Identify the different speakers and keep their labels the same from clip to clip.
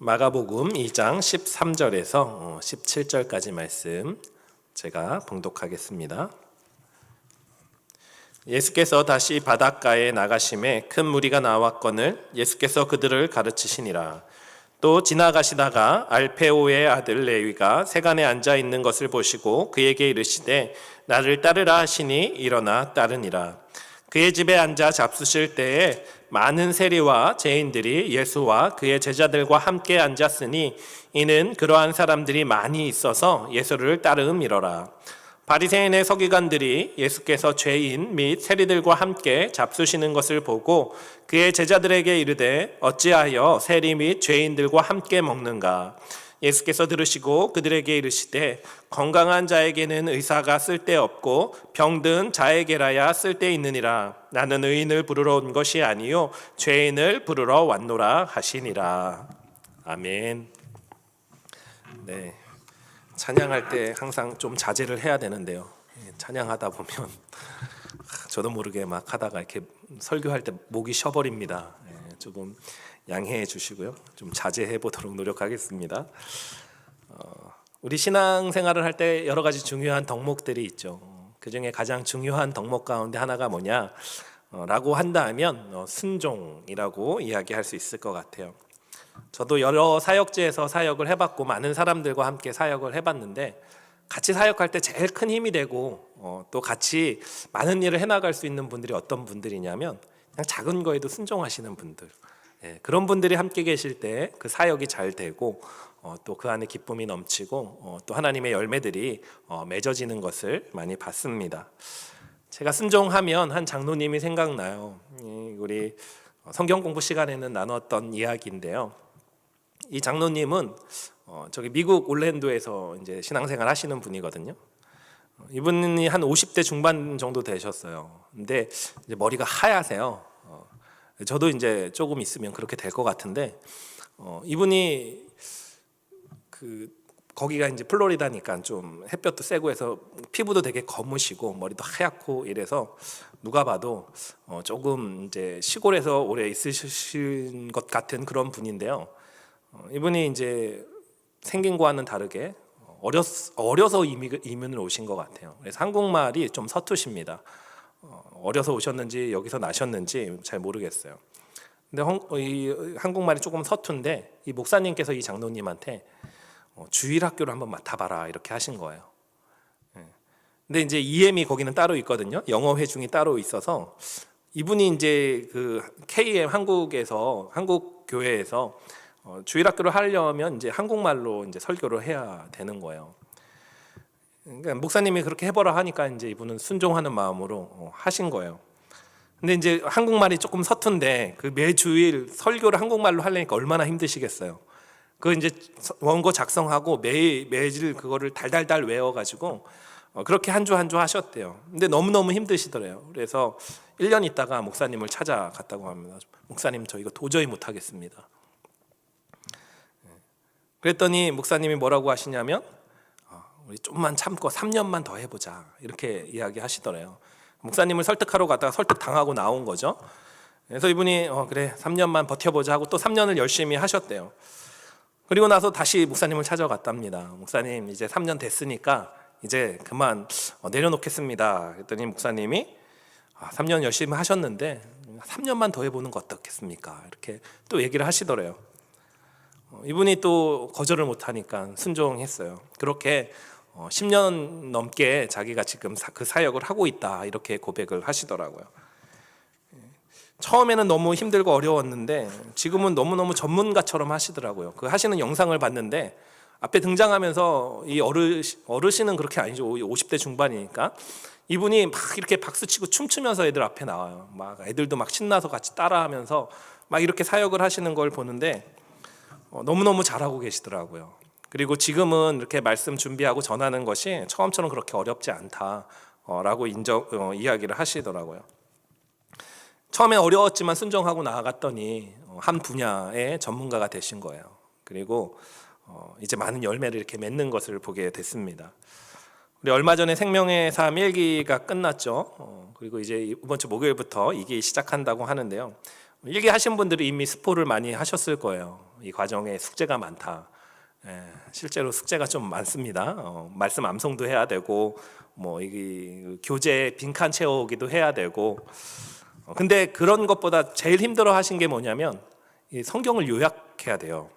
Speaker 1: 마가복음 2장 13절에서 17절까지 말씀 제가 봉독하겠습니다. 예수께서 다시 바닷가에 나가심에 큰 무리가 나왔거늘 예수께서 그들을 가르치시니라. 또 지나가시다가 알페오의 아들 레위가 세간에 앉아 있는 것을 보시고 그에게 이르시되 나를 따르라 하시니 일어나 따르니라. 그의 집에 앉아 잡수실 때에 많은 세리와 죄인들이 예수와 그의 제자들과 함께 앉았으니 이는 그러한 사람들이 많이 있어서 예수를 따름이러라. 바리새인의 서기관들이 예수께서 죄인 및 세리들과 함께 잡수시는 것을 보고 그의 제자들에게 이르되 어찌하여 세리 및 죄인들과 함께 먹는가? 예수께서 들으시고 그들에게 이르시되 건강한 자에게는 의사가 쓸데없고 병든 자에게라야 쓸데있느니라. 나는 의인을 부르러 온 것이 아니요 죄인을 부르러 왔노라 하시니라. 아멘. 네, 찬양할 때 항상 좀 자제를 해야 되는데요. 찬양하다 보면 저도 모르게 막 하다가 이렇게 설교할 때 목이 쉬어버립니다. 조금 양해해 주시고요. 좀 자제해 보도록 노력하겠습니다. 우리 신앙생활을 할 때 여러 가지 중요한 덕목들이 있죠. 그 중에 가장 중요한 덕목 가운데 하나가 뭐냐? 라고 한다면 순종이라고 이야기할 수 있을 것 같아요. 저도 여러 사역지에서 사역을 해봤고 많은 사람들과 함께 사역을 해봤는데 같이 사역할 때 제일 큰 힘이 되고 또 같이 많은 일을 해나갈 수 있는 분들이 어떤 분들이냐면 그냥 작은 거에도 순종하시는 분들, 그런 분들이 함께 계실 때 그 사역이 잘 되고 또 그 안에 기쁨이 넘치고 또 하나님의 열매들이 맺어지는 것을 많이 봤습니다. 제가 순종하면 한 장로님이 생각나요. 우리 성경 공부 시간에는 나눴던 이야기인데요. 이 장로님은 저기 미국 올랜도에서 이제 신앙생활 하시는 분이거든요. 이분이 한 50대 중반 정도 되셨어요. 근데 이제 머리가 하얗세요. 저도 이제 조금 있으면 그렇게 될 것 같은데 이분이 거기가 이제 플로리다니까 좀 햇볕도 세고 해서 피부도 되게 검으시고 머리도 하얗고 이래서 누가 봐도 조금 이제 시골에서 오래 있으신 것 같은 그런 분인데요. 이분이 이제 생긴 거와는 다르게 어려서 이민을 오신 것 같아요. 그래서 한국말이 좀 서투십니다. 어려서 오셨는지 여기서 나셨는지 잘 모르겠어요. 근데 이 한국말이 조금 서툰데 이 목사님께서 이 장로님한테 주일학교를 한번 맡아봐라 이렇게 하신 거예요. 근데 이제 EM이 거기는 따로 있거든요. 영어 회중이 따로 있어서 이분이 이제 그 KM 한국 교회에서 주일학교를 하려면 이제 한국말로 이제 설교를 해야 되는 거예요. 그러니까 목사님이 그렇게 해보라 하니까 이제 이분은 순종하는 마음으로 하신 거예요. 근데 이제 한국말이 조금 서툰데 그 매주일 설교를 한국말로 하려니까 얼마나 힘드시겠어요. 그 이제 원고 작성하고 매일 그거를 달달달 외워가지고 그렇게 한 주 한 주 하셨대요. 근데 너무너무 힘드시더래요. 그래서 1년 있다가 목사님을 찾아갔다고 합니다. 목사님 저 이거 도저히 못하겠습니다. 그랬더니 목사님이 뭐라고 하시냐면 우리 좀만 참고 3년만 더 해보자 이렇게 이야기하시더래요. 목사님을 설득하러 갔다가 설득당하고 나온 거죠. 그래서 이분이 그래 3년만 버텨보자 하고 또 3년을 열심히 하셨대요. 그리고 나서 다시 목사님을 찾아갔답니다. 목사님 이제 3년 됐으니까 이제 그만 내려놓겠습니다. 그랬더니 목사님이 3년 열심히 하셨는데 3년만 더 해보는 거 어떻겠습니까? 이렇게 또 얘기를 하시더래요. 이분이 또 거절을 못하니까 순종했어요. 그렇게 10년 넘게 자기가 지금 그 사역을 하고 있다 이렇게 고백을 하시더라고요. 처음에는 너무 힘들고 어려웠는데 지금은 너무너무 전문가처럼 하시더라고요. 그 하시는 영상을 봤는데 앞에 등장하면서 이 어르신은 그렇게 아니죠. 50대 중반이니까 이분이 막 이렇게 박수치고 춤추면서 애들 앞에 나와요. 막 애들도 막 신나서 같이 따라하면서 막 이렇게 사역을 하시는 걸 보는데 너무너무 잘하고 계시더라고요. 그리고 지금은 이렇게 말씀 준비하고 전하는 것이 처음처럼 그렇게 어렵지 않다라고 이야기를 하시더라고요. 처음에 어려웠지만 순종하고 나아갔더니 한 분야의 전문가가 되신 거예요. 그리고 이제 많은 열매를 이렇게 맺는 것을 보게 됐습니다. 우리 얼마 전에 생명의 삶 1기가 끝났죠. 그리고 이제 이번 주 목요일부터 2기 시작한다고 하는데요. 일기하신 분들이 이미 스포를 많이 하셨을 거예요. 이 과정에 숙제가 많다. 실제로 숙제가 좀 많습니다. 말씀 암송도 해야 되고, 이 교재 빈칸 채우기도 해야 되고. 근데 그런 것보다 제일 힘들어 하신 게 뭐냐면 이 성경을 요약해야 돼요.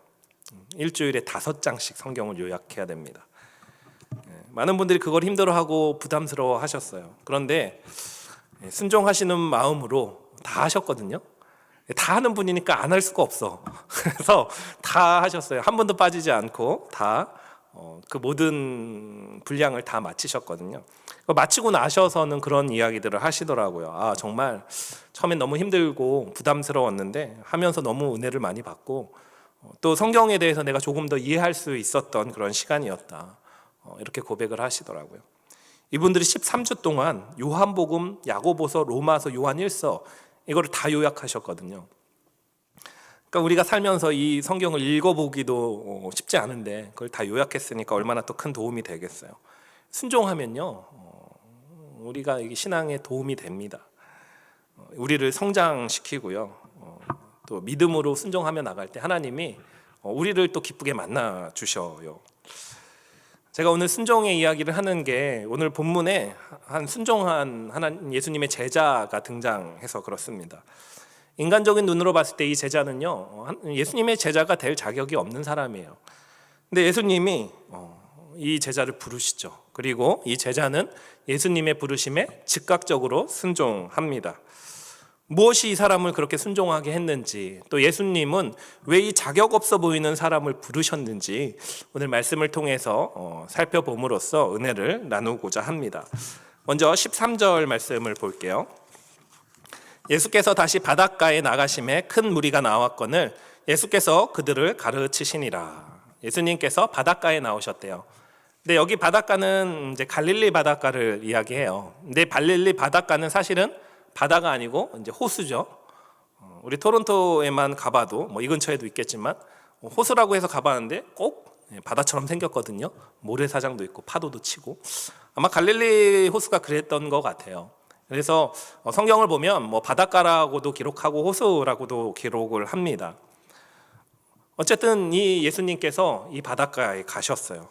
Speaker 1: 일주일에 5장씩 성경을 요약해야 됩니다. 많은 분들이 그걸 힘들어하고 부담스러워 하셨어요. 그런데 순종하시는 마음으로 다 하셨거든요. 다 하는 분이니까 안 할 수가 없어. 그래서 다 하셨어요. 한 번도 빠지지 않고 다 그 모든 분량을 다 마치셨거든요. 마치고 나셔서는 그런 이야기들을 하시더라고요. 정말 처음엔 너무 힘들고 부담스러웠는데 하면서 너무 은혜를 많이 받고 또 성경에 대해서 내가 조금 더 이해할 수 있었던 그런 시간이었다. 이렇게 고백을 하시더라고요. 이분들이 13주 동안 요한복음, 야고보서, 로마서, 요한일서 이거를 다 요약하셨거든요. 그러니까 우리가 살면서 이 성경을 읽어보기도 쉽지 않은데 그걸 다 요약했으니까 얼마나 또 큰 도움이 되겠어요. 순종하면요, 우리가 신앙에 도움이 됩니다. 우리를 성장시키고요, 또 믿음으로 순종하며 나갈 때 하나님이 우리를 또 기쁘게 만나 주셔요. 제가 오늘 순종의 이야기를 하는 게 오늘 본문에 한 순종한 하나님 예수님의 제자가 등장해서 그렇습니다. 인간적인 눈으로 봤을 때 이 제자는요, 예수님의 제자가 될 자격이 없는 사람이에요. 근데 예수님이 이 제자를 부르시죠. 그리고 이 제자는 예수님의 부르심에 즉각적으로 순종합니다. 무엇이 이 사람을 그렇게 순종하게 했는지, 또 예수님은 왜 이 자격 없어 보이는 사람을 부르셨는지 오늘 말씀을 통해서 살펴봄으로써 은혜를 나누고자 합니다. 먼저 13절 말씀을 볼게요. 예수께서 다시 바닷가에 나가심에 큰 무리가 나왔거늘 예수께서 그들을 가르치시니라. 예수님께서 바닷가에 나오셨대요. 근데 여기 바닷가는 이제 갈릴리 바닷가를 이야기해요. 근데 갈릴리 바닷가는 사실은 바다가 아니고 이제 호수죠. 우리 토론토에만 가봐도 이 근처에도 있겠지만 호수라고 해서 가봤는데 꼭 바다처럼 생겼거든요. 모래사장도 있고 파도도 치고 아마 갈릴리 호수가 그랬던 것 같아요. 그래서 성경을 보면 바닷가라고도 기록하고 호수라고도 기록을 합니다. 어쨌든 이 예수님께서 이 바닷가에 가셨어요.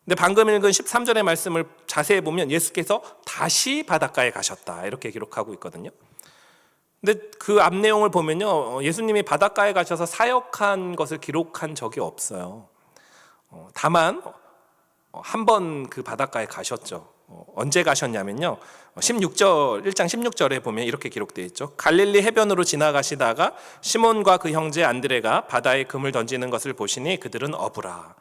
Speaker 1: 근데 방금 읽은 13절의 말씀을 자세히 보면 예수께서 다시 바닷가에 가셨다 이렇게 기록하고 있거든요. 근데 그 앞 내용을 보면요, 예수님이 바닷가에 가셔서 사역한 것을 기록한 적이 없어요. 다만 한 번 그 바닷가에 가셨죠. 언제 가셨냐면요, 1장 16절에 보면 이렇게 기록되어 있죠. 갈릴리 해변으로 지나가시다가 시몬과 그 형제 안드레가 바다에 금을 던지는 것을 보시니 그들은 어부라.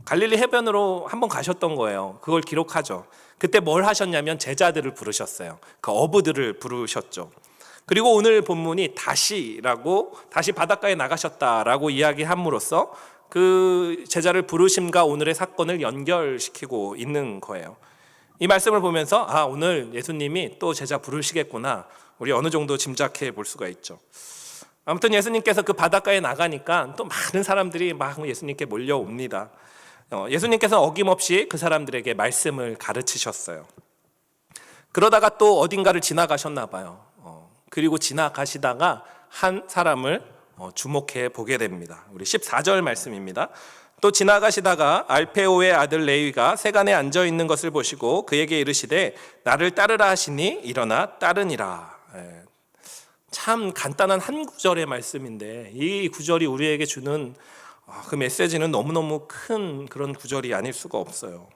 Speaker 1: 갈릴리 해변으로 한번 가셨던 거예요. 그걸 기록하죠. 그때 뭘 하셨냐면 제자들을 부르셨어요. 그 어부들을 부르셨죠. 그리고 오늘 본문이 다시 바닷가에 나가셨다라고 이야기함으로써 그 제자를 부르심과 오늘의 사건을 연결시키고 있는 거예요. 이 말씀을 보면서 오늘 예수님이 또 제자 부르시겠구나, 우리 어느 정도 짐작해 볼 수가 있죠. 아무튼 예수님께서 그 바닷가에 나가니까 또 많은 사람들이 막 예수님께 몰려옵니다. 예수님께서 어김없이 그 사람들에게 말씀을 가르치셨어요. 그러다가 또 어딘가를 지나가셨나 봐요. 그리고 지나가시다가 한 사람을 주목해 보게 됩니다. 우리 14절 말씀입니다. 또 지나가시다가 알페오의 아들 레위가 세간에 앉아 있는 것을 보시고 그에게 이르시되 나를 따르라 하시니 일어나 따르니라. 참 간단한 한 구절의 말씀인데 이 구절이 우리에게 주는 그 메시지는 너무너무 큰 그런 구절이 아닐 수가 없어요.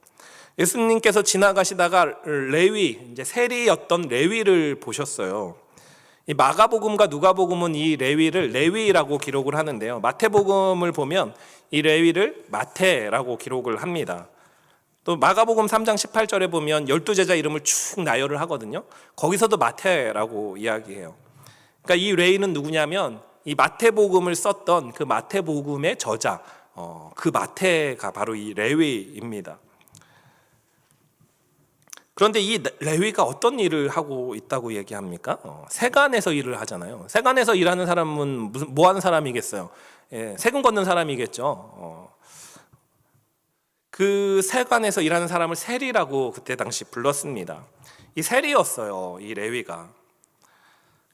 Speaker 1: 예수님께서 지나가시다가 레위, 이제 세리였던 레위를 보셨어요. 이 마가복음과 누가복음은 이 레위를 레위라고 기록을 하는데요, 마태복음을 보면 이 레위를 마태라고 기록을 합니다. 또 마가복음 3장 18절에 보면 12제자 이름을 쭉 나열을 하거든요. 거기서도 마태라고 이야기해요. 그러니까 이 레위는 누구냐면 이 마태복음을 썼던 그 마태복음의 저자, 그 마태가 바로 이 레위입니다. 그런데 이 레위가 어떤 일을 하고 있다고 얘기합니까? 세관에서 일을 하잖아요. 세관에서 일하는 사람은 뭐 하는 사람이겠어요? 세금 걷는 사람이겠죠. 그 세관에서 일하는 사람을 세리라고 그때 당시 불렀습니다. 이 세리였어요, 이 레위가.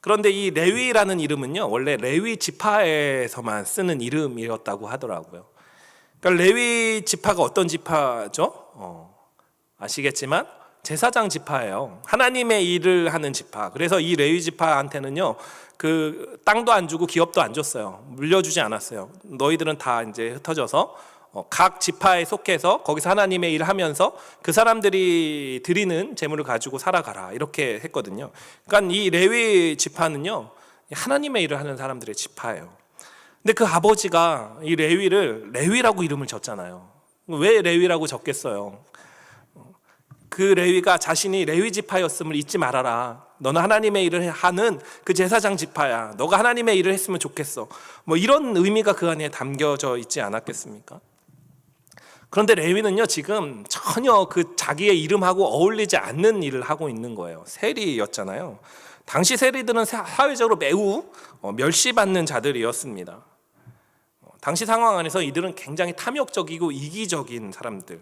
Speaker 1: 그런데 이 레위라는 이름은요, 원래 레위 지파에서만 쓰는 이름이었다고 하더라고요. 그러니까 레위 지파가 어떤 지파죠? 아시겠지만 제사장 지파예요. 하나님의 일을 하는 지파. 그래서 이 레위 지파한테는요, 그 땅도 안 주고 기업도 안 줬어요. 물려주지 않았어요. 너희들은 다 이제 흩어져서 각 지파에 속해서 거기서 하나님의 일을 하면서 그 사람들이 드리는 재물을 가지고 살아가라, 이렇게 했거든요. 그러니까 이 레위 지파는요, 하나님의 일을 하는 사람들의 지파예요. 근데 그 아버지가 이 레위를 레위라고 이름을 졌잖아요. 왜 레위라고 적겠어요? 그 레위가 자신이 레위 지파였음을 잊지 말아라. 너는 하나님의 일을 하는 그 제사장 지파야. 너가 하나님의 일을 했으면 좋겠어. 뭐 이런 의미가 그 안에 담겨져 있지 않았겠습니까? 그런데 레위는요, 지금 전혀 그 자기의 이름하고 어울리지 않는 일을 하고 있는 거예요. 세리였잖아요. 당시 세리들은 사회적으로 매우 멸시받는 자들이었습니다. 당시 상황 안에서 이들은 굉장히 탐욕적이고 이기적인 사람들,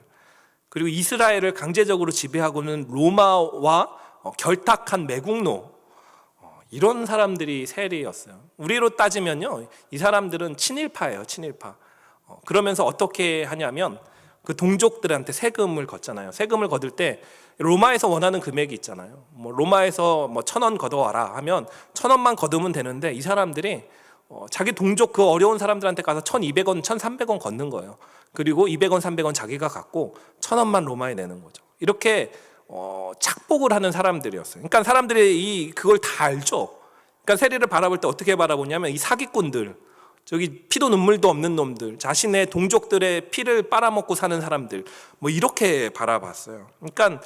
Speaker 1: 그리고 이스라엘을 강제적으로 지배하고는 로마와 결탁한 매국노, 이런 사람들이 세리였어요. 우리로 따지면요, 이 사람들은 친일파예요. 친일파. 그러면서 어떻게 하냐면 그 동족들한테 세금을 걷잖아요. 세금을 거둘 때 로마에서 원하는 금액이 있잖아요. 뭐 로마에서 뭐 1,000원 걷어와라 하면 1,000원만 걷으면 되는데, 이 사람들이 자기 동족 그 어려운 사람들한테 가서 1,200원, 1,300원 걷는 거예요. 그리고 200원, 300원 자기가 갖고 1,000원만 로마에 내는 거죠. 이렇게 착복을 하는 사람들이었어요. 그러니까 사람들이 그걸 다 알죠. 그러니까 세리를 바라볼 때 어떻게 바라보냐면, 이 사기꾼들, 저기 피도 눈물도 없는 놈들, 자신의 동족들의 피를 빨아먹고 사는 사람들, 뭐 이렇게 바라봤어요. 그러니까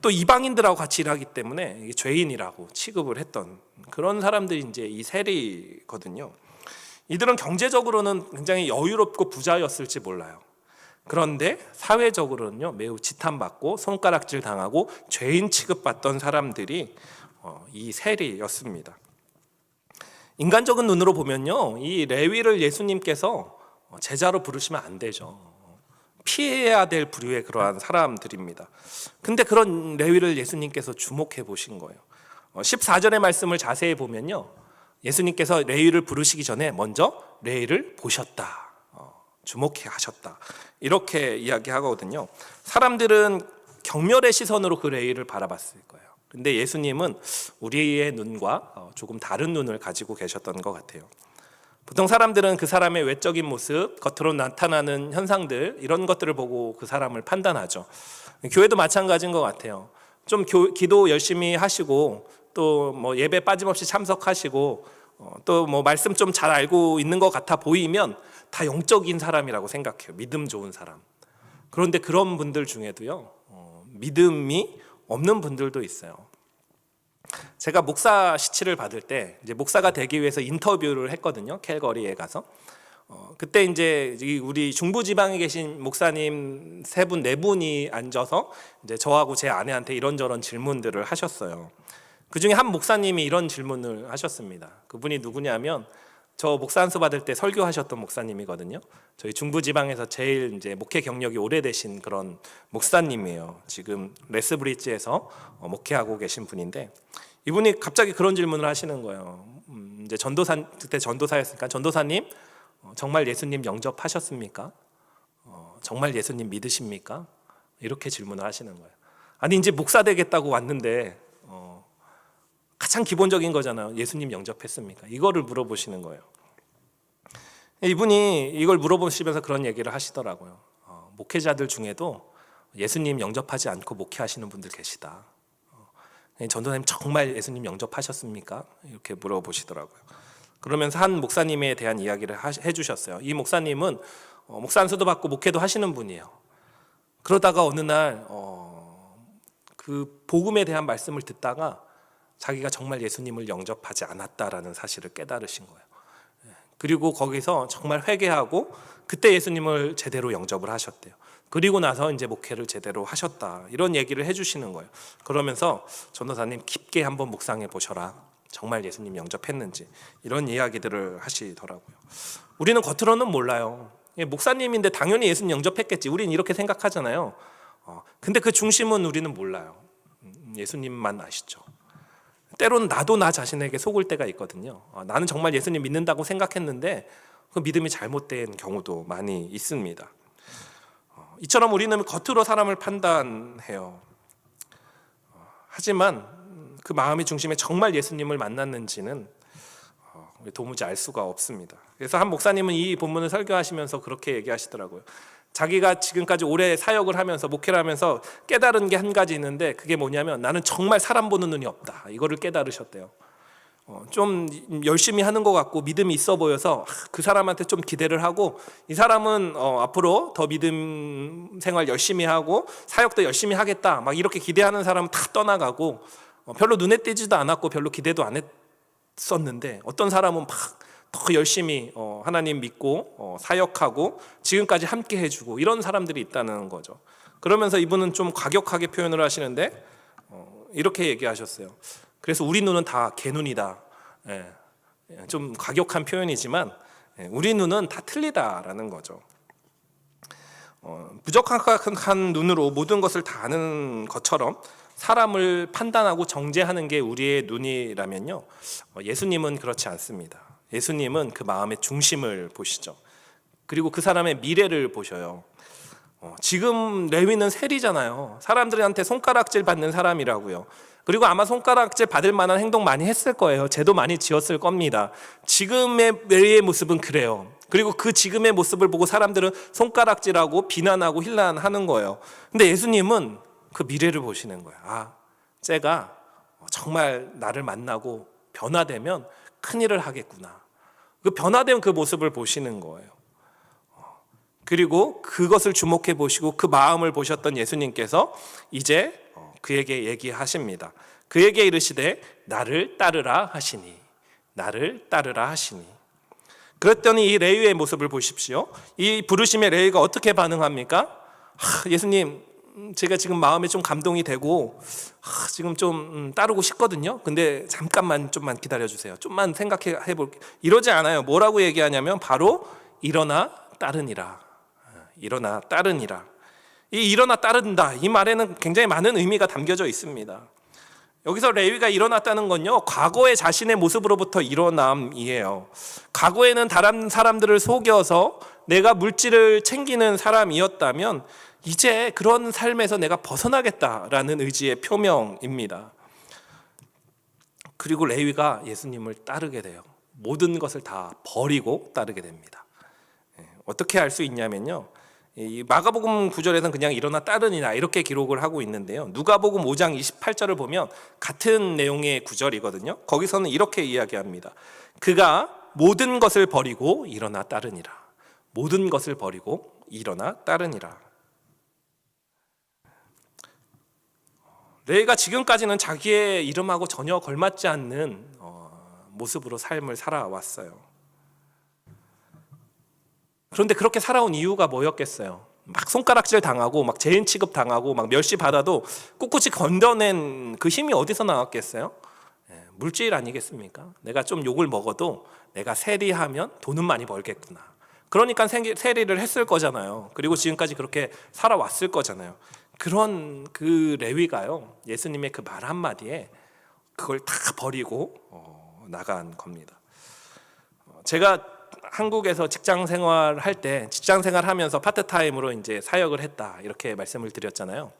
Speaker 1: 또 이방인들하고 같이 일하기 때문에 이게 죄인이라고 취급을 했던 그런 사람들이 이제 이 세리거든요. 이들은 경제적으로는 굉장히 여유롭고 부자였을지 몰라요. 그런데 사회적으로는요, 매우 지탄받고 손가락질 당하고 죄인 취급받던 사람들이 이 세리였습니다. 인간적인 눈으로 보면요, 이 레위를 예수님께서 제자로 부르시면 안 되죠. 피해야 될 부류의 그러한 사람들입니다. 근데 그런 레위를 예수님께서 주목해 보신 거예요. 14절의 말씀을 자세히 보면요, 예수님께서 레위를 부르시기 전에 먼저 레위를 보셨다, 주목해 하셨다, 이렇게 이야기하거든요. 사람들은 경멸의 시선으로 그 레위를 바라봤을 거예요. 근데 예수님은 우리의 눈과 조금 다른 눈을 가지고 계셨던 것 같아요. 보통 사람들은 그 사람의 외적인 모습, 겉으로 나타나는 현상들, 이런 것들을 보고 그 사람을 판단하죠. 교회도 마찬가지인 것 같아요. 좀 기도 열심히 하시고, 또 뭐 예배 빠짐없이 참석하시고, 또 뭐 말씀 좀 잘 알고 있는 것 같아 보이면 다 영적인 사람이라고 생각해요. 믿음 좋은 사람. 그런데 그런 분들 중에도요, 믿음이 없는 분들도 있어요. 제가 목사 시치를 받을 때 이제 목사가 되기 위해서 인터뷰를 했거든요. 캘거리에 가서. 그때 이제 우리 중부지방에 계신 목사님 3분, 4분이 앉아서 이제 저하고 제 아내한테 이런저런 질문들을 하셨어요. 그 중에 한 목사님이 이런 질문을 하셨습니다. 그분이 누구냐면, 저 목사 안수 받을 때 설교하셨던 목사님이거든요. 저희 중부지방에서 제일 이제 목회 경력이 오래되신 그런 목사님이에요. 지금 레스브리지에서 목회하고 계신 분인데, 이분이 갑자기 그런 질문을 하시는 거예요. 이제 그때 전도사였으니까, 전도사님, 정말 예수님 영접하셨습니까? 정말 예수님 믿으십니까? 이렇게 질문을 하시는 거예요. 아니, 이제 목사 되겠다고 왔는데 가장 기본적인 거잖아요. 예수님 영접했습니까? 이거를 물어보시는 거예요. 이분이 이걸 물어보시면서 그런 얘기를 하시더라고요. 목회자들 중에도 예수님 영접하지 않고 목회하시는 분들 계시다. 전도사님 정말 예수님 영접하셨습니까? 이렇게 물어보시더라고요. 그러면서 한 목사님에 대한 이야기를 해주셨어요. 이 목사님은 목사 안수도 받고 목회도 하시는 분이에요. 그러다가 어느 날 그 복음에 대한 말씀을 듣다가 자기가 정말 예수님을 영접하지 않았다라는 사실을 깨달으신 거예요. 그리고 거기서 정말 회개하고 그때 예수님을 제대로 영접을 하셨대요. 그리고 나서 이제 목회를 제대로 하셨다, 이런 얘기를 해주시는 거예요. 그러면서 전도사님 깊게 한번 묵상해 보셔라, 정말 예수님 영접했는지, 이런 이야기들을 하시더라고요. 우리는 겉으로는 몰라요. 목사님인데 당연히 예수님 영접했겠지, 우리는 이렇게 생각하잖아요. 근데 그 중심은 우리는 몰라요. 예수님만 아시죠. 때로는 나도 나 자신에게 속을 때가 있거든요. 나는 정말 예수님 믿는다고 생각했는데 그 믿음이 잘못된 경우도 많이 있습니다. 이처럼 우리는 겉으로 사람을 판단해요. 하지만 그 마음의 중심에 정말 예수님을 만났는지는 도무지 알 수가 없습니다. 그래서 한 목사님은 이 본문을 설교하시면서 그렇게 얘기하시더라고요. 자기가 지금까지 오래 사역을 하면서 목회를 하면서 깨달은 게 한 가지 있는데, 그게 뭐냐면 나는 정말 사람 보는 눈이 없다, 이거를 깨달으셨대요. 좀 열심히 하는 것 같고 믿음이 있어 보여서 그 사람한테 좀 기대를 하고, 이 사람은 앞으로 더 믿음 생활 열심히 하고 사역도 열심히 하겠다, 막 이렇게 기대하는 사람은 다 떠나가고, 별로 눈에 띄지도 않았고 별로 기대도 안 했었는데, 어떤 사람은 막 더 열심히 하나님 믿고 사역하고 지금까지 함께 해주고 이런 사람들이 있다는 거죠. 그러면서 이분은 좀 과격하게 표현을 하시는데 이렇게 얘기하셨어요. 그래서 우리 눈은 다 개눈이다. 좀 과격한 표현이지만 우리 눈은 다 틀리다라는 거죠. 부족한 눈으로 모든 것을 다 아는 것처럼 사람을 판단하고 정죄하는 게 우리의 눈이라면요, 예수님은 그렇지 않습니다. 예수님은 그 마음의 중심을 보시죠. 그리고 그 사람의 미래를 보셔요. 지금 레위는 세리잖아요. 사람들한테 손가락질 받는 사람이라고요. 그리고 아마 손가락질 받을 만한 행동 많이 했을 거예요. 죄도 많이 지었을 겁니다. 지금의 레위의 모습은 그래요. 그리고 그 지금의 모습을 보고 사람들은 손가락질하고 비난하고 힐난하는 거예요. 근데 예수님은 그 미래를 보시는 거예요. 쟤가 정말 나를 만나고 변화되면 큰일을 하겠구나. 그 변화된 그 모습을 보시는 거예요. 그리고 그것을 주목해 보시고 그 마음을 보셨던 예수님께서 이제 그에게 얘기하십니다. 그에게 이르시되 나를 따르라 하시니, 나를 따르라 하시니. 그랬더니 이 레위의 모습을 보십시오. 이 부르심의 레위가 어떻게 반응합니까? 예수님, 제가 지금 마음에 좀 감동이 되고 지금 좀 따르고 싶거든요. 근데 잠깐만 좀만 기다려주세요. 좀만 생각해 볼게요. 이러지 않아요. 뭐라고 얘기하냐면 바로 일어나 따르니라. 일어나 따르니라. 이 일어나 따른다, 이 말에는 굉장히 많은 의미가 담겨져 있습니다. 여기서 레위가 일어났다는 건요, 과거의 자신의 모습으로부터 일어남이에요. 과거에는 다른 사람들을 속여서 내가 물질을 챙기는 사람이었다면 이제 그런 삶에서 내가 벗어나겠다라는 의지의 표명입니다. 그리고 레위가 예수님을 따르게 돼요. 모든 것을 다 버리고 따르게 됩니다. 어떻게 알 수 있냐면요, 이 마가복음 9절에서는 그냥 일어나 따르니라 이렇게 기록을 하고 있는데요, 누가복음 5장 28절을 보면 같은 내용의 구절이거든요. 거기서는 이렇게 이야기합니다. 그가 모든 것을 버리고 일어나 따르니라. 모든 것을 버리고 일어나 따르니라. 레위가 지금까지는 자기의 이름하고 전혀 걸맞지 않는 모습으로 삶을 살아왔어요. 그런데 그렇게 살아온 이유가 뭐였겠어요? 막 손가락질 당하고 막 죄인 취급 당하고 막 멸시 받아도 꿋꿋이 건져낸 그 힘이 어디서 나왔겠어요? 물질 아니겠습니까? 내가 좀 욕을 먹어도 내가 세리하면 돈은 많이 벌겠구나. 그러니까 세리를 했을 거잖아요. 그리고 지금까지 그렇게 살아왔을 거잖아요. 그런 그 레위가요, 예수님의 그 말 한마디에 그걸 다 버리고 나간 겁니다. 제가 한국에서 직장 생활할 때, 직장 생활하면서 파트타임으로 이제 사역을 했다 이렇게 말씀을 드렸잖아요.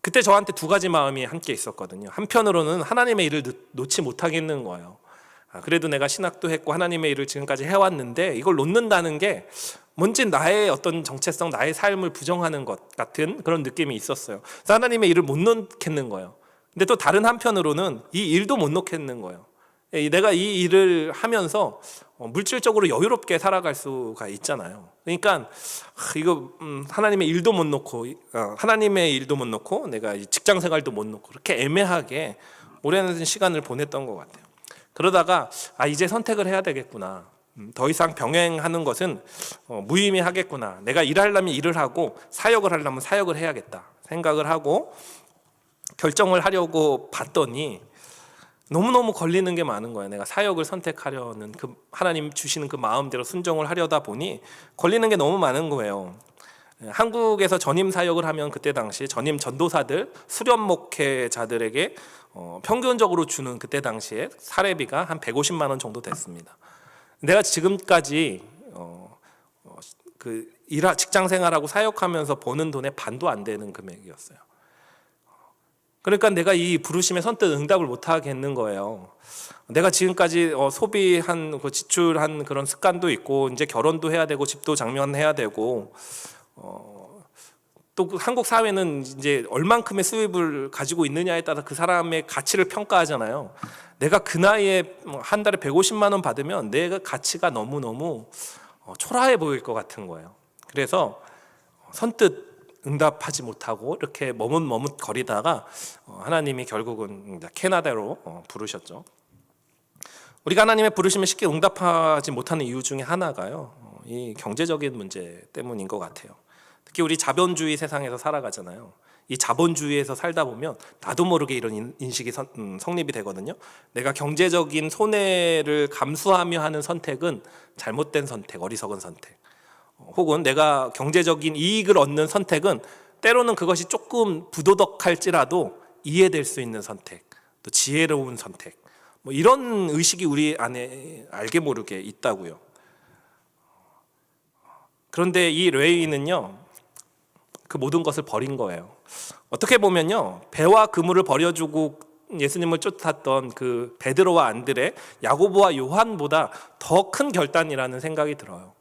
Speaker 1: 그때 저한테 두 가지 마음이 함께 있었거든요. 한편으로는 하나님의 일을 놓지 못하겠는 거예요. 그래도 내가 신학도 했고 하나님의 일을 지금까지 해왔는데 이걸 놓는다는 게 뭔지 나의 어떤 정체성, 나의 삶을 부정하는 것 같은 그런 느낌이 있었어요. 그래서 하나님의 일을 못 놓겠는 거예요. 근데 또 다른 한편으로는 이 일도 못 놓겠는 거예요. 내가 이 일을 하면서 물질적으로 여유롭게 살아갈 수가 있잖아요. 그러니까 이거 하나님의 일도 못 놓고 하나님의 일도 못 놓고 내가 직장 생활도 못 놓고 그렇게 애매하게 오랜 시간을 보냈던 것 같아요. 그러다가 이제 선택을 해야 되겠구나. 더 이상 병행하는 것은 무의미하겠구나. 내가 일하려면 일을 하고 사역을 하려면 사역을 해야겠다 생각을 하고 결정을 하려고 봤더니 너무너무 걸리는 게 많은 거예요. 내가 사역을 선택하려는 그 하나님 주시는 그 마음대로 순종을 하려다 보니 걸리는 게 너무 많은 거예요. 한국에서 전임 사역을 하면 그때 당시 전임 전도사들, 수련 목회자들에게 평균적으로 주는 그때 당시에 사례비가 한 150만 원 정도 됐습니다. 내가 지금까지 직장 생활하고 사역하면서 버는 돈의 반도 안 되는 금액이었어요. 그러니까 내가 이 부르심에 선뜻 응답을 못 하겠는 거예요. 내가 지금까지 소비한 지출한 그런 습관도 있고, 이제 결혼도 해야 되고, 집도 장만해야 되고, 또 한국 사회는 이제 얼만큼의 수입을 가지고 있느냐에 따라 그 사람의 가치를 평가하잖아요. 내가 그 나이에 한 달에 150만 원 받으면 내가 가치가 너무너무 초라해 보일 것 같은 거예요. 그래서 선뜻 응답하지 못하고 이렇게 머뭇머뭇거리다가 하나님이 결국은 캐나다로 부르셨죠. 우리가 하나님의 부르심에 쉽게 응답하지 못하는 이유 중에 하나가요, 이 경제적인 문제 때문인 것 같아요. 특히 우리 자본주의 세상에서 살아가잖아요. 이 자본주의에서 살다 보면 나도 모르게 이런 인식이 성립이 되거든요. 내가 경제적인 손해를 감수하며 하는 선택은 잘못된 선택, 어리석은 선택, 혹은 내가 경제적인 이익을 얻는 선택은 때로는 그것이 조금 부도덕할지라도 이해될 수 있는 선택, 또 지혜로운 선택, 이런 의식이 우리 안에 알게 모르게 있다고요. 그런데 이 레위인은요, 그 모든 것을 버린 거예요. 어떻게 보면요, 배와 그물을 버려주고 예수님을 쫓았던 그 베드로와 안드레, 야고보와 요한보다 더 큰 결단이라는 생각이 들어요.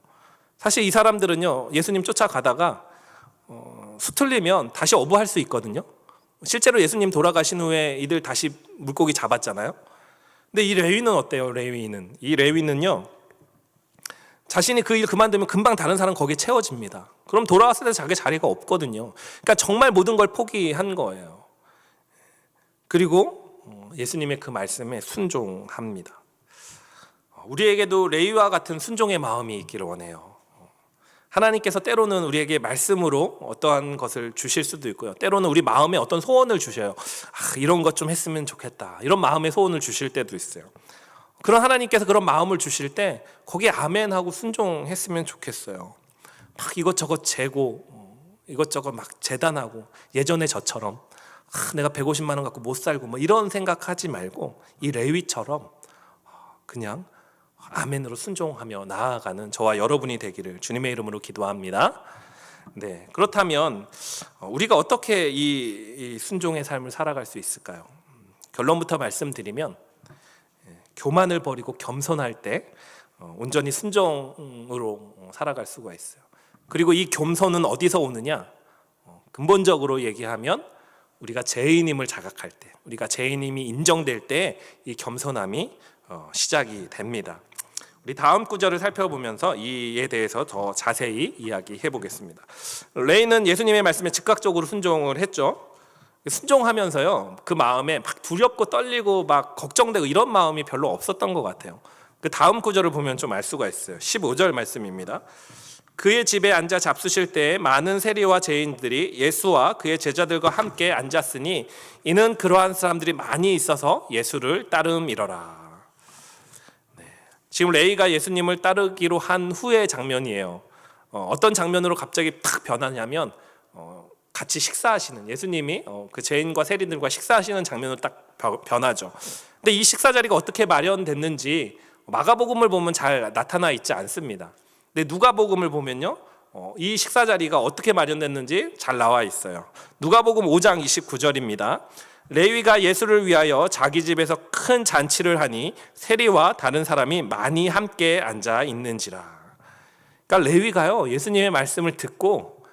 Speaker 1: 사실 이 사람들은요, 예수님 쫓아가다가 수틀리면 다시 어부할 수 있거든요. 실제로 예수님 돌아가신 후에 이들 다시 물고기 잡았잖아요. 근데 이 레위는 어때요? 이 레위는요, 자신이 그 일 그만두면 금방 다른 사람 거기에 채워집니다. 그럼 돌아왔을 때 자기 자리가 없거든요. 그러니까 정말 모든 걸 포기한 거예요. 그리고 예수님의 그 말씀에 순종합니다. 우리에게도 레위와 같은 순종의 마음이 있기를 원해요. 하나님께서 때로는 우리에게 말씀으로 어떠한 것을 주실 수도 있고요, 때로는 우리 마음에 어떤 소원을 주셔요. 이런 것 좀 했으면 좋겠다, 이런 마음의 소원을 주실 때도 있어요. 그런 하나님께서 그런 마음을 주실 때 거기에 아멘하고 순종했으면 좋겠어요. 막 이것저것 재고 이것저것 막 재단하고 예전에 저처럼 내가 150만 원 갖고 못 살고 이런 생각하지 말고 이 레위처럼 그냥 아멘으로 순종하며 나아가는 저와 여러분이 되기를 주님의 이름으로 기도합니다. 네, 그렇다면 우리가 어떻게 이 순종의 삶을 살아갈 수 있을까요? 결론부터 말씀드리면, 교만을 버리고 겸손할 때 온전히 순종으로 살아갈 수가 있어요. 그리고 이 겸손은 어디서 오느냐? 근본적으로 얘기하면 우리가 죄인임을 자각할 때, 우리가 죄인임이 인정될 때 이 겸손함이 시작이 됩니다. 우리 다음 구절을 살펴보면서 이에 대해서 더 자세히 이야기해 보겠습니다. 레위는 예수님의 말씀에 즉각적으로 순종을 했죠. 순종하면서요, 그 마음에 막 두렵고 떨리고 막 걱정되고 이런 마음이 별로 없었던 것 같아요. 그 다음 구절을 보면 좀 알 수가 있어요. 15절 말씀입니다. 그의 집에 앉아 잡수실 때에 많은 세리와 죄인들이 예수와 그의 제자들과 함께 앉았으니 이는 그러한 사람들이 많이 있어서 예수를 따름이러라. 지금 레위가 예수님을 따르기로 한 후의 장면이에요. 어떤 장면으로 갑자기 탁 변하냐면 같이 식사하시는, 예수님이 그 죄인과 세리들과 식사하시는 장면으로 딱 변하죠. 근데 이 식사 자리가 어떻게 마련됐는지 마가복음을 보면 잘 나타나 있지 않습니다. 근데 누가복음을 보면요, 이 식사 자리가 어떻게 마련됐는지 잘 나와 있어요. 누가복음 5장 29절입니다. 레위가 예수를 위하여 자기 집에서 큰 잔치를 하니 세리와 다른 사람이 많이 함께 앉아 있는지라. 그러니까 레위가요, 예수님의 말씀을 듣고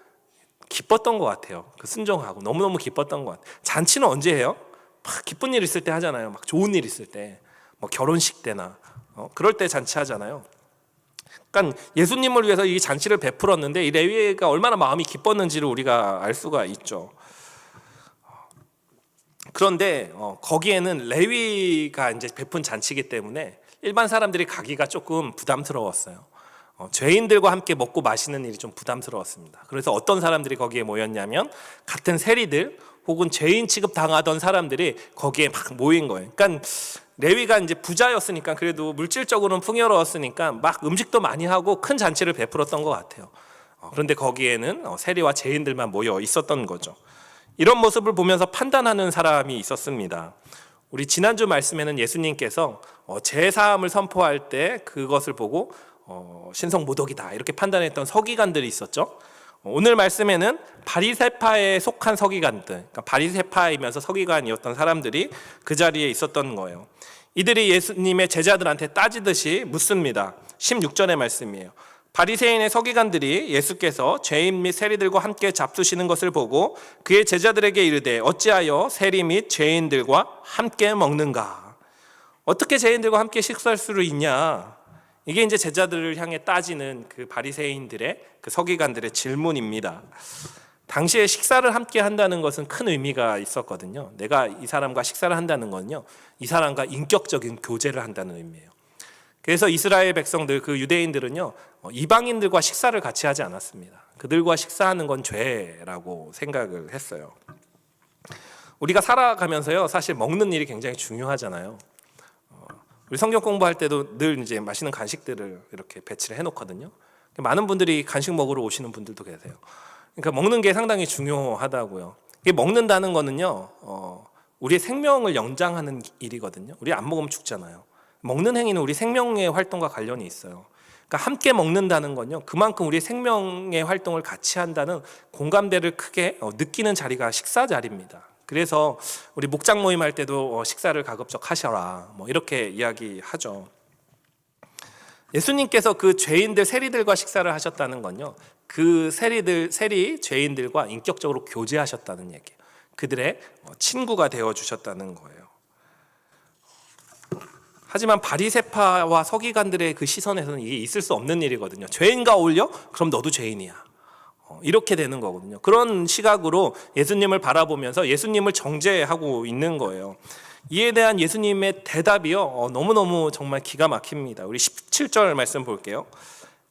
Speaker 1: 기뻤던 것 같아요. 그 순종하고 너무너무 기뻤던 것 같아요. 잔치는 언제 해요? 막 기쁜 일 있을 때 하잖아요. 막 좋은 일 있을 때, 뭐 결혼식 때나 그럴 때 잔치하잖아요. 그러니까 예수님을 위해서 이 잔치를 베풀었는데 이 레위가 얼마나 마음이 기뻤는지를 우리가 알 수가 있죠. 그런데 거기에는 레위가 이제 베푼 잔치이기 때문에 일반 사람들이 가기가 조금 부담스러웠어요. 죄인들과 함께 먹고 마시는 일이 좀 부담스러웠습니다. 그래서 어떤 사람들이 거기에 모였냐면 같은 세리들 혹은 죄인 취급 당하던 사람들이 거기에 막 모인 거예요. 그러니까 레위가 이제 부자였으니까, 그래도 물질적으로는 풍요로웠으니까 막 음식도 많이 하고 큰 잔치를 베풀었던 것 같아요. 그런데 거기에는 세리와 죄인들만 모여 있었던 거죠. 이런 모습을 보면서 판단하는 사람이 있었습니다. 우리 지난주 말씀에는 예수님께서 제사함을 선포할 때 그것을 보고 신성모독이다 이렇게 판단했던 서기관들이 있었죠. 오늘 말씀에는 바리새파에 속한 서기관들, 그러니까 바리새파이면서 서기관이었던 사람들이 그 자리에 있었던 거예요. 이들이 예수님의 제자들한테 따지듯이 묻습니다. 16절의 말씀이에요. 바리새인의 서기관들이 예수께서 죄인 및 세리들과 함께 잡수시는 것을 보고 그의 제자들에게 이르되 어찌하여 세리 및 죄인들과 함께 먹는가? 어떻게 죄인들과 함께 식사할 수 있냐? 이게 이제 제자들을 향해 따지는 그 바리새인들의 그 서기관들의 질문입니다. 당시에 식사를 함께 한다는 것은 큰 의미가 있었거든요. 내가 이 사람과 식사를 한다는 건요, 이 사람과 인격적인 교제를 한다는 의미예요. 그래서 이스라엘 백성들, 그 유대인들은요, 이방인들과 식사를 같이 하지 않았습니다. 그들과 식사하는 건 죄라고 생각을 했어요. 우리가 살아가면서요, 사실 먹는 일이 굉장히 중요하잖아요. 우리 성경 공부할 때도 늘 이제 맛있는 간식들을 이렇게 배치를 해놓거든요. 많은 분들이 간식 먹으러 오시는 분들도 계세요. 그러니까 먹는 게 상당히 중요하다고요. 이게 먹는다는 거는요, 우리의 생명을 연장하는 일이거든요. 우리 안 먹으면 죽잖아요. 먹는 행위는 우리 생명의 활동과 관련이 있어요. 그러니까 함께 먹는다는 건요, 그만큼 우리의 생명의 활동을 같이 한다는 공감대를 크게 느끼는 자리가 식사 자리입니다. 그래서 우리 목장 모임 할 때도 식사를 가급적 하셔라, 이렇게 이야기하죠. 예수님께서 그 죄인들, 세리들과 식사를 하셨다는 건요, 그 세리 죄인들과 인격적으로 교제하셨다는 얘기예요. 그들의 친구가 되어 주셨다는 거예요. 하지만 바리새파와 서기관들의 그 시선에서는 이게 있을 수 없는 일이거든요. 죄인과 어울려? 그럼 너도 죄인이야. 이렇게 되는 거거든요. 그런 시각으로 예수님을 바라보면서 예수님을 정죄하고 있는 거예요. 이에 대한 예수님의 대답이요, 너무너무 정말 기가 막힙니다. 우리 17절 말씀 볼게요.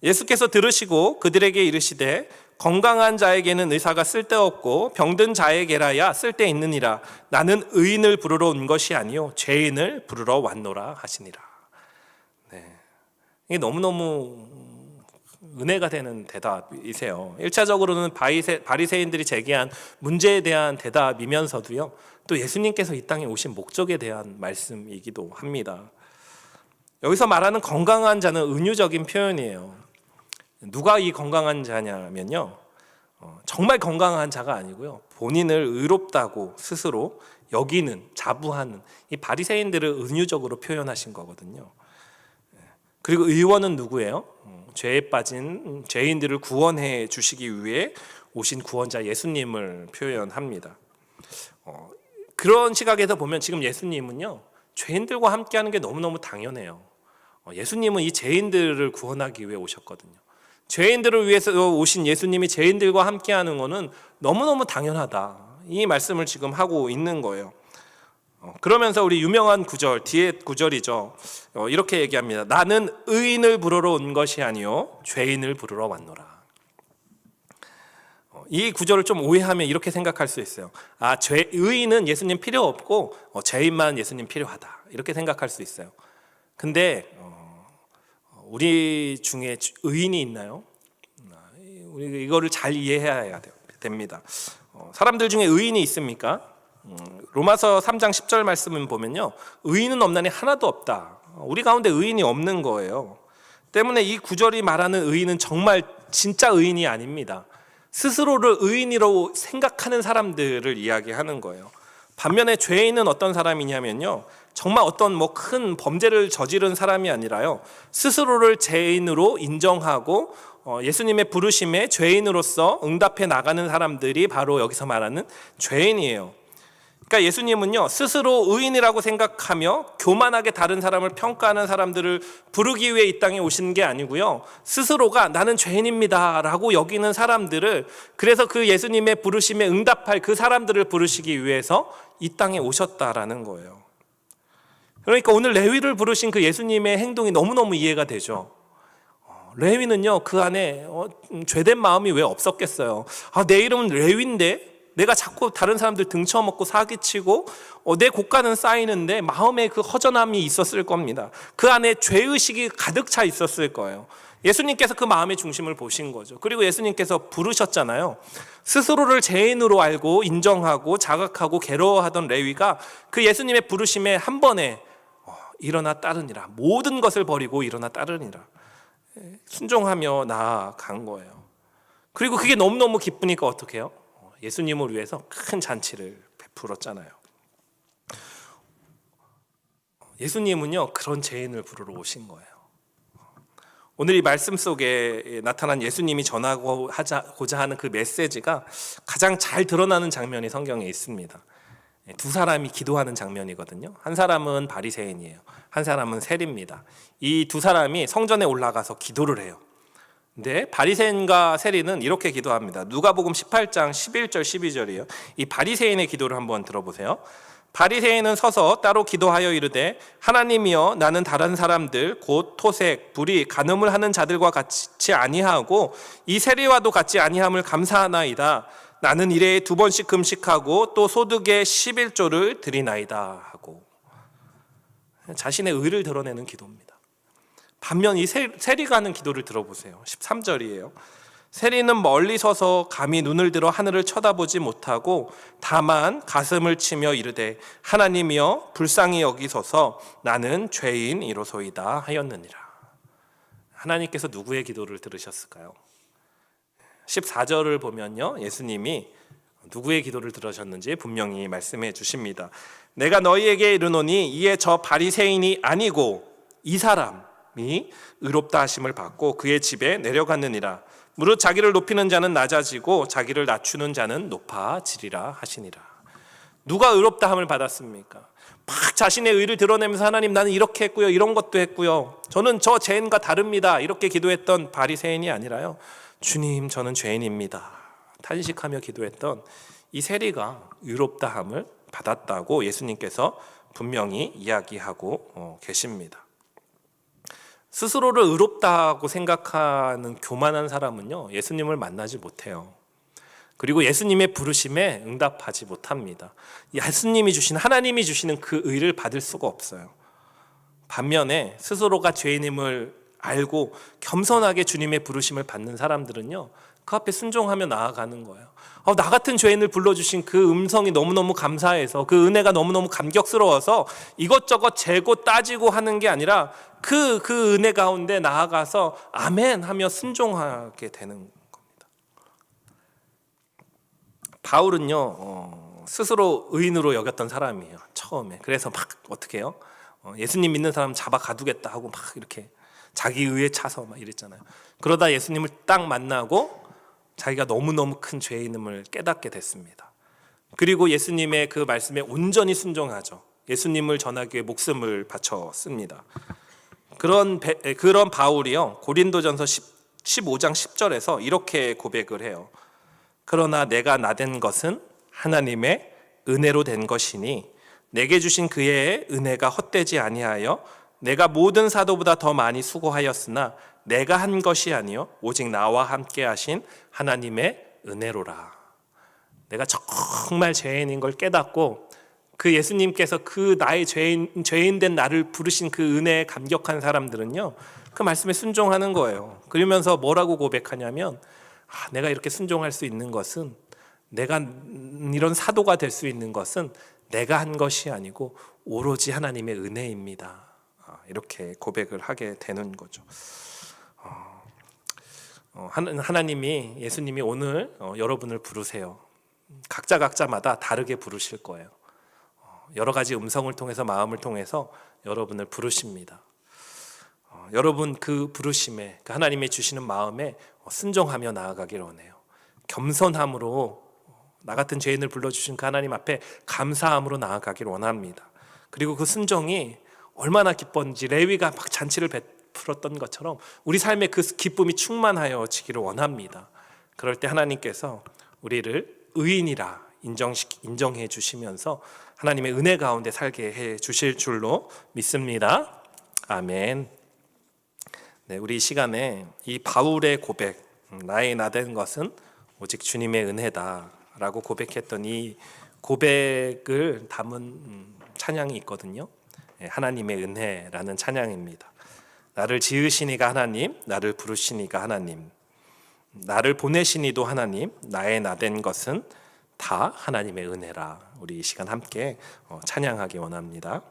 Speaker 1: 예수께서 들으시고 그들에게 이르시되 건강한 자에게는 의사가 쓸데없고 병든 자에게라야 쓸데있느니라. 나는 의인을 부르러 온 것이 아니요 죄인을 부르러 왔노라 하시니라. 네. 이게 너무너무 은혜가 되는 대답이세요. 1차적으로는 바리새인들이 제기한 문제에 대한 대답이면서도요, 또 예수님께서 이 땅에 오신 목적에 대한 말씀이기도 합니다. 여기서 말하는 건강한 자는 은유적인 표현이에요. 누가 이 건강한 자냐면요, 정말 건강한 자가 아니고요, 본인을 의롭다고 스스로 여기는, 자부하는 이 바리새인들을 은유적으로 표현하신 거거든요. 그리고 의원은 누구예요? 죄에 빠진 죄인들을 구원해 주시기 위해 오신 구원자 예수님을 표현합니다. 그런 시각에서 보면 지금 예수님은요, 죄인들과 함께하는 게 너무너무 당연해요. 예수님은 이 죄인들을 구원하기 위해 오셨거든요. 죄인들을 위해서 오신 예수님이 죄인들과 함께하는 것은 너무너무 당연하다, 이 말씀을 지금 하고 있는 거예요. 그러면서 우리 유명한 구절, 뒤에 구절이죠. 이렇게 얘기합니다. 나는 의인을 부르러 온 것이 아니요 죄인을 부르러 왔노라. 이 구절을 좀 오해하면 이렇게 생각할 수 있어요. 의인은 예수님 필요 없고 죄인만 예수님 필요하다, 이렇게 생각할 수 있어요. 근데 우리 중에 의인이 있나요? 우리 이거를 잘 이해해야 됩니다. 사람들 중에 의인이 있습니까? 로마서 3장 10절 말씀을 보면요, 의인은 없나니 하나도 없다. 우리 가운데 의인이 없는 거예요. 때문에 이 구절이 말하는 의인은 정말 진짜 의인이 아닙니다. 스스로를 의인이라고 생각하는 사람들을 이야기하는 거예요. 반면에 죄인은 어떤 사람이냐면요, 정말 어떤 큰 범죄를 저지른 사람이 아니라요, 스스로를 죄인으로 인정하고 예수님의 부르심에 죄인으로서 응답해 나가는 사람들이 바로 여기서 말하는 죄인이에요. 그러니까 예수님은요, 스스로 의인이라고 생각하며 교만하게 다른 사람을 평가하는 사람들을 부르기 위해 이 땅에 오신 게 아니고요, 스스로가 나는 죄인입니다 라고 여기는 사람들을, 그래서 그 예수님의 부르심에 응답할 그 사람들을 부르시기 위해서 이 땅에 오셨다라는 거예요. 그러니까 오늘 레위를 부르신 그 예수님의 행동이 너무너무 이해가 되죠. 레위는요, 그 안에 죄된 마음이 왜 없었겠어요. 내 이름은 레위인데 내가 자꾸 다른 사람들 등쳐먹고 사기치고 내 고가는 쌓이는데 마음에 그 허전함이 있었을 겁니다. 그 안에 죄의식이 가득 차 있었을 거예요. 예수님께서 그 마음의 중심을 보신 거죠. 그리고 예수님께서 부르셨잖아요. 스스로를 죄인으로 알고 인정하고 자각하고 괴로워하던 레위가 그 예수님의 부르심에 한 번에 일어나 따르니라, 모든 것을 버리고 일어나 따르니라, 순종하며 나아간 거예요. 그리고 그게 너무너무 기쁘니까 어떻게 해요? 예수님을 위해서 큰 잔치를 베풀었잖아요. 예수님은요, 그런 죄인을 부르러 오신 거예요. 오늘 이 말씀 속에 나타난 예수님이 전하고자 하는 그 메시지가 가장 잘 드러나는 장면이 성경에 있습니다. 두 사람이 기도하는 장면이거든요. 한 사람은 바리새인이에요. 한 사람은 세리입니다. 이 두 사람이 성전에 올라가서 기도를 해요. 근데 바리새인과 세리는 이렇게 기도합니다. 누가복음 18장 11절 12절이에요. 이 바리새인의 기도를 한번 들어보세요. 바리새인은 서서 따로 기도하여 이르되 하나님이여, 나는 다른 사람들 곧 토색, 불의, 간음을 하는 자들과 같이 아니하고 이 세리와도 같이 아니함을 감사하나이다. 나는 일에 2번씩 금식하고 또 소득의 11조를 드리나이다 하고 자신의 의를 드러내는 기도입니다. 반면 이 세리가 하는 기도를 들어보세요. 13절이에요. 세리는 멀리 서서 감히 눈을 들어 하늘을 쳐다보지 못하고 다만 가슴을 치며 이르되 하나님이여, 불쌍히 여기소서, 나는 죄인이로소이다 하였느니라. 하나님께서 누구의 기도를 들으셨을까요? 14절을 보면요, 예수님이 누구의 기도를 들으셨는지 분명히 말씀해 주십니다. 내가 너희에게 이르노니 이에 저 바리새인이 아니고 이 사람이 의롭다 하심을 받고 그의 집에 내려갔느니라. 무릇 자기를 높이는 자는 낮아지고 자기를 낮추는 자는 높아지리라 하시니라. 누가 의롭다 함을 받았습니까? 막 자신의 의를 드러내면서 하나님, 나는 이렇게 했고요, 이런 것도 했고요, 저는 저 죄인과 다릅니다, 이렇게 기도했던 바리새인이 아니라요, 주님, 저는 죄인입니다 탄식하며 기도했던 이 세리가 의롭다 함을 받았다고 예수님께서 분명히 이야기하고 계십니다. 스스로를 의롭다고 생각하는 교만한 사람은요, 예수님을 만나지 못해요. 그리고 예수님의 부르심에 응답하지 못합니다. 예수님이 주신, 하나님이 주시는 그 의를 받을 수가 없어요. 반면에 스스로가 죄인임을 알고 겸손하게 주님의 부르심을 받는 사람들은요, 그 앞에 순종하며 나아가는 거예요. 나 같은 죄인을 불러주신 그 음성이 너무너무 감사해서, 그 은혜가 너무너무 감격스러워서 이것저것 재고 따지고 하는 게 아니라 그 은혜 가운데 나아가서 아멘 하며 순종하게 되는 겁니다. 바울은요, 스스로 의인으로 여겼던 사람이에요, 처음에. 그래서 막 어떻게 해요? 예수님 믿는 사람 잡아 가두겠다 하고 막 이렇게 자기 의에 차서 막 이랬잖아요. 그러다 예수님을 딱 만나고 자기가 너무너무 큰 죄인임을 깨닫게 됐습니다. 그리고 예수님의 그 말씀에 온전히 순종하죠. 예수님을 전하기 위해 목숨을 바쳤습니다. 그런 바울이요, 고린도전서 15장 10절에서 이렇게 고백을 해요. 그러나 내가 나된 것은 하나님의 은혜로 된 것이니 내게 주신 그의 은혜가 헛되지 아니하여 내가 모든 사도보다 더 많이 수고하였으나 내가 한 것이 아니요 오직 나와 함께 하신 하나님의 은혜로라. 내가 정말 죄인인 걸 깨닫고 그 예수님께서 그 나의 죄인된 나를 부르신 그 은혜에 감격한 사람들은요, 그 말씀에 순종하는 거예요. 그러면서 뭐라고 고백하냐면, 내가 이렇게 순종할 수 있는 것은, 내가 이런 사도가 될 수 있는 것은 내가 한 것이 아니고 오로지 하나님의 은혜입니다. 이렇게 고백을 하게 되는 거죠. 하나님이, 예수님이 오늘 여러분을 부르세요. 각자마다 다르게 부르실 거예요. 여러 가지 음성을 통해서, 마음을 통해서 여러분을 부르십니다. 여러분 그 부르심에, 그 하나님이 주시는 마음에 순종하며 나아가기를 원해요. 겸손함으로 나 같은 죄인을 불러주신 그 하나님 앞에 감사함으로 나아가기를 원합니다. 그리고 그 순종이 얼마나 기뻤는지 레위가 막 잔치를 베풀었던 것처럼 우리 삶에 그 기쁨이 충만하여지기를 원합니다. 그럴 때 하나님께서 우리를 의인이라 인정해 주시면서 하나님의 은혜 가운데 살게 해 주실 줄로 믿습니다. 아멘. 네, 우리 이 시간에 이 바울의 고백, 나의 나된 것은 오직 주님의 은혜다라고 고백했던 이 고백을 담은 찬양이 있거든요. 하나님의 은혜라는 찬양입니다. 나를 지으시니가 하나님, 나를 부르시니가 하나님, 나를 보내시니도 하나님, 나의 나된 것은 다 하나님의 은혜라. 우리 이 시간 함께 찬양하기 원합니다.